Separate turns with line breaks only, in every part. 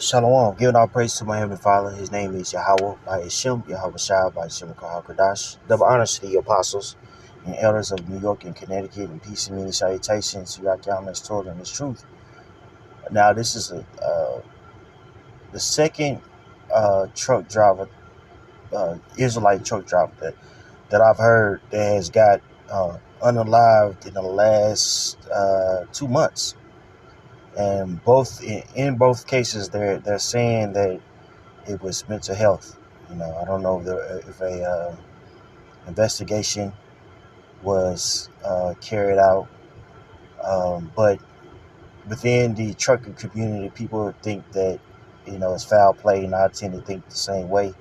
Shalom. Giving all praise to my Heavenly Father. His name is Yahweh by Hashem, Yahweh Shai by Hashem Kahakadash. Double honors to the apostles and elders of New York and Connecticut, and peace and many salutations to your countless Torah and its truth. Now, this is the second truck driver, Israelite truck driver that I've heard that has got unalived in the last 2 months. And in both cases, they're saying that it was mental health. I don't know if a investigation was carried out, but within the trucking community, people think that it's foul play, and I tend to think the same way.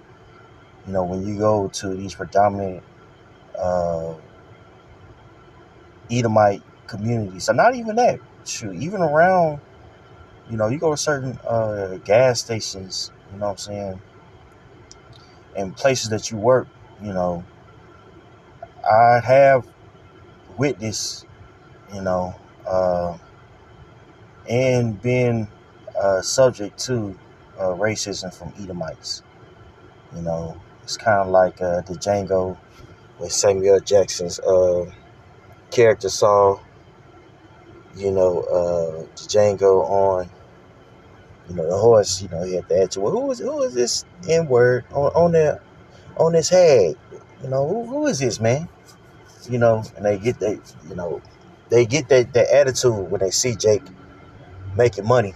When you go to these predominant Edomite communities, so not even that, shoot, even around. You go to certain gas stations, you know what I'm saying, and places that you work, I have witnessed, and been subject to racism from Edomites. It's kind of like the Django with Samuel Jackson's character saw, Django on, the horse, he had to answer, well, who is this N-word on this head? Who is this, man? And they get that attitude when they see Jake making money.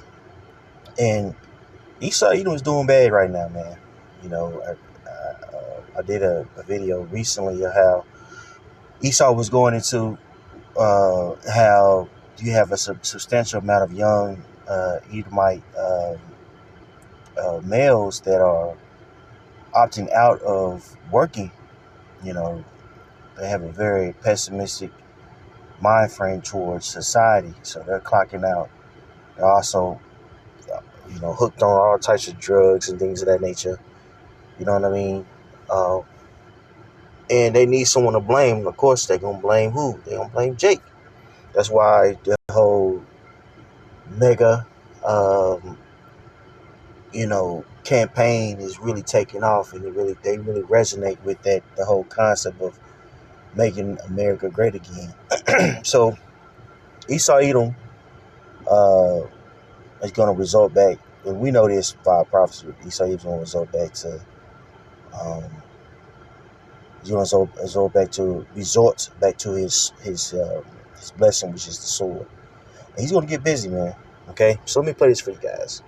And Esau Edom is doing bad right now, man. I did a video recently of how Esau was going into how you have a substantial amount of young Edomite males that are opting out of working. They have a very pessimistic mind frame towards society, so they're clocking out. They're also, hooked on all types of drugs and things of that nature. You know what I mean? And they need someone to blame. Of course, they're gonna blame who? They're gonna blame Jake. That's why the whole mega, campaign is really taking off, and they really resonate with that, the whole concept of making America great again. So Esau Edom is going to result back, and we know this by prophecy. Esau Edom is going to result back to resort back to his blessing, which is the sword. And he's going to get busy, man. Okay, so let me play this for you guys.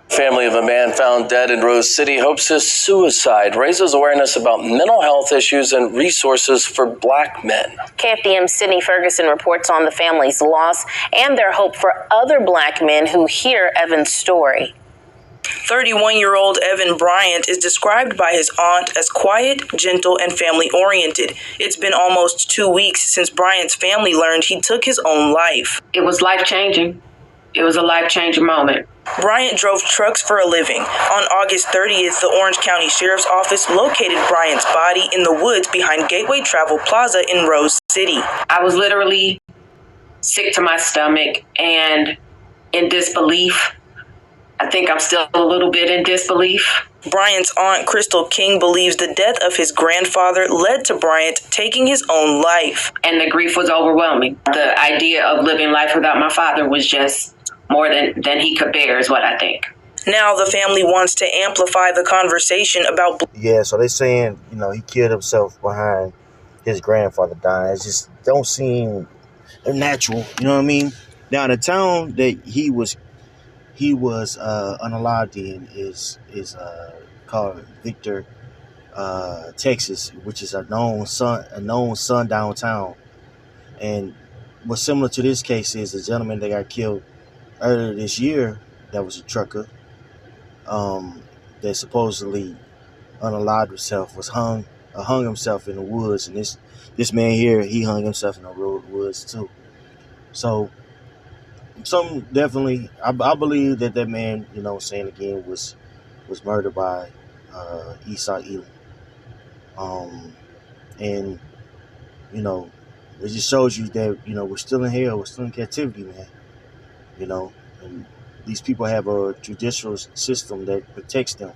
Family of a man found dead in Rose City hopes his suicide raises awareness about mental health issues and resources for black men.
KFDM's Sydney Ferguson reports on the family's loss and their hope for other black men who hear Evan's story.
31-year-old Evan Bryant is described by his aunt as quiet, gentle, and family-oriented. It's been almost 2 weeks since Bryant's family learned he took his own life.
It was life-changing. It was a life-changing moment.
Bryant drove trucks for a living. On August 30th, the Orange County Sheriff's Office located Bryant's body in the woods behind Gateway Travel Plaza in Rose City.
I was literally sick to my stomach and in disbelief. I think I'm still a little bit in disbelief.
Bryant's aunt, Crystal King, believes the death of his grandfather led to Bryant taking his own life.
And the grief was overwhelming. The idea of living life without my father was just more than he could bear, is what I think.
Now the family wants to amplify the conversation about...
Yeah, so they're saying, he killed himself behind his grandfather dying. It just don't seem natural, you know what I mean? Now, the town that he was unalived in is called Victor, Texas, which is a known sundown town. And what's similar to this case is the gentleman that got killed earlier this year, that was a trucker, that supposedly unalived himself, hung himself in the woods, and this man here, he hung himself in the woods too. So some definitely, I believe that man, saying again, was murdered by Esau Edom, and It just shows you that, we're still in hell, we're still in captivity, man. And these people have a judicial system that protects them,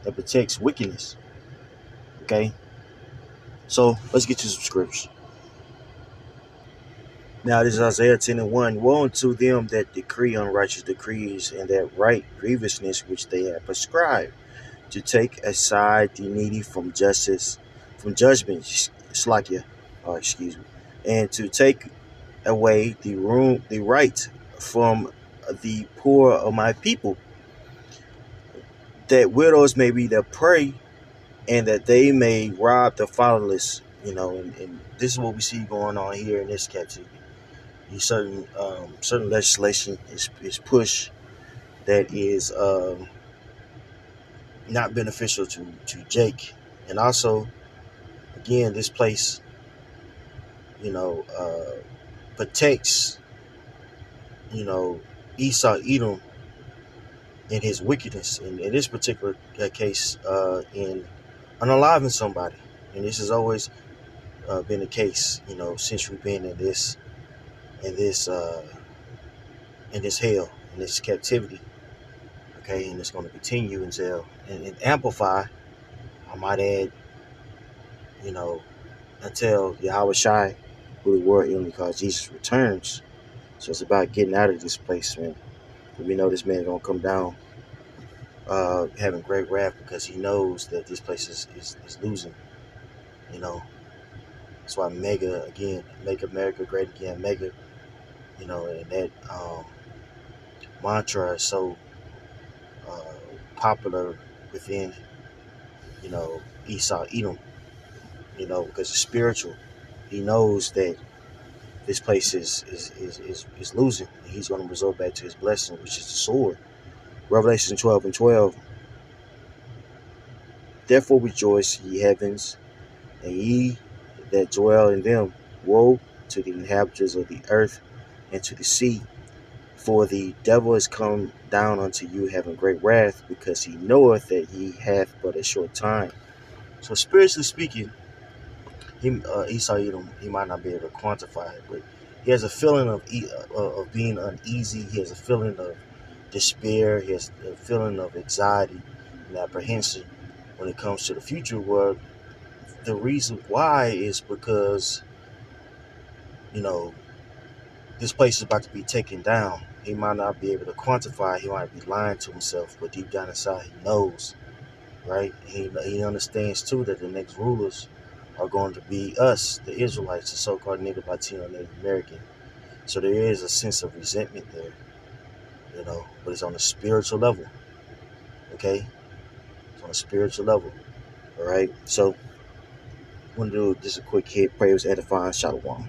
that protects wickedness. Okay? So let's get to some scriptures. Now this is Isaiah 10:1. Woe unto them that decree unrighteous decrees, and that write grievousness which they have prescribed, to take aside the needy from justice, from judgment, Slakia, excuse me, and to take away the right from the poor of my people, that widows may be their prey, and that they may rob the fatherless. And this is what we see going on here in this captivity. Certain legislation is pushed that is not beneficial to Jake, and also, again, this place, protects, Esau Edom in his wickedness. In this particular case, in unaliving somebody, and this has always been the case, since we've been in this hell, in this captivity. Okay, and it's going to continue until and amplify, I might add, until Yahweh Shai, who the world only calls Jesus, returns. So it's about getting out of this place, man. We know this man is going to come down having great wrath, because he knows that this place is losing. That's why mega, again, make America great again, mega, and that mantra is so popular within, Esau Edom, because it's spiritual. He knows that this place is losing, and he's going to resort back to his blessing, which is the sword. Revelation 12:12. Therefore rejoice, ye heavens, and ye that dwell in them. Woe to the inhabitants of the earth and to the sea, for the devil is come down unto you having great wrath, because he knoweth that he hath but a short time. So spiritually speaking, Esau Edom, he might not be able to quantify it, but he has a feeling of being uneasy. He has a feeling of despair. He has a feeling of anxiety and apprehension when it comes to the future. Where the reason why is because, this place is about to be taken down. He might not be able to quantify. He might be lying to himself, but deep down inside, he knows, right? He understands too that the next rulers are going to be us, the Israelites, the so-called Native Latino, Native American. So there is a sense of resentment there, but it's on a spiritual level. Okay, it's on a spiritual level. All right. So, I'm gonna do just a quick hit. Pray was edifying. Shalom.